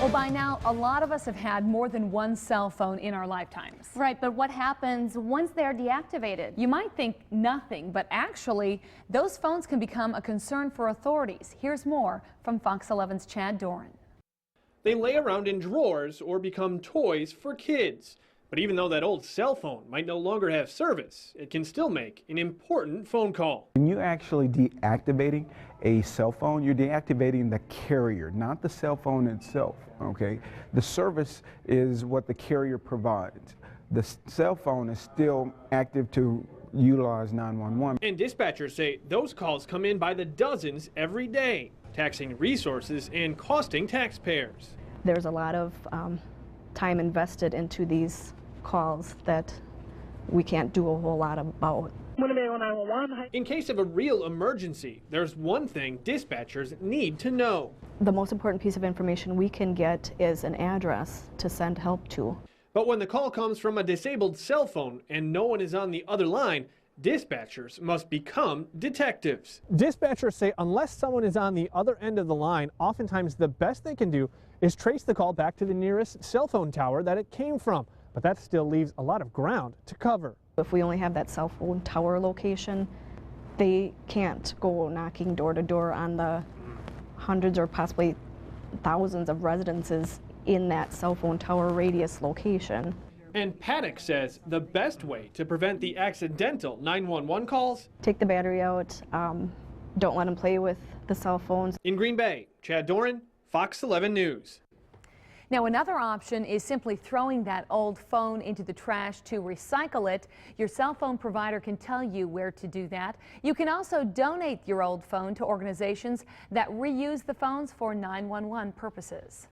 Well, by now, a lot of us have had more than one cell phone in our lifetimes. Right, but what happens once they're deactivated? You might think nothing, but actually, those phones can become a concern for authorities. Here's more from Fox 11's Chad Doran. They lay around in drawers or become toys for kids. But even though that old cell phone might no longer have service, it can still make an important phone call. When you're actually deactivating a cell phone, you're deactivating the carrier, not the cell phone itself, okay? The service is what the carrier provides. The cell phone is still active to utilize 911. And dispatchers say those calls come in by the dozens every day, taxing resources and costing taxpayers. There's a lot of time invested into these calls that we can't do a whole lot about. In case of a real emergency, there's one thing dispatchers need to know. The most important piece of information we can get is an address to send help to. But when the call comes from a disabled cell phone and no one is on the other line, dispatchers must become detectives. Dispatchers say unless someone is on the other end of the line, oftentimes the best they can do is trace the call back to the nearest cell phone tower that it came from. But that still leaves a lot of ground to cover. If we only have that cell phone tower location, they can't go knocking door to door on the hundreds or possibly thousands of residences in that cell phone tower radius location. And Paddock says the best way to prevent the accidental 911 calls: take the battery out, don't let them play with the cell phones. In Green Bay, Chad Doran, Fox 11 News. Now, another option is simply throwing that old phone into the trash to recycle it. Your cell phone provider can tell you where to do that. You can also donate your old phone to organizations that reuse the phones for 911 purposes.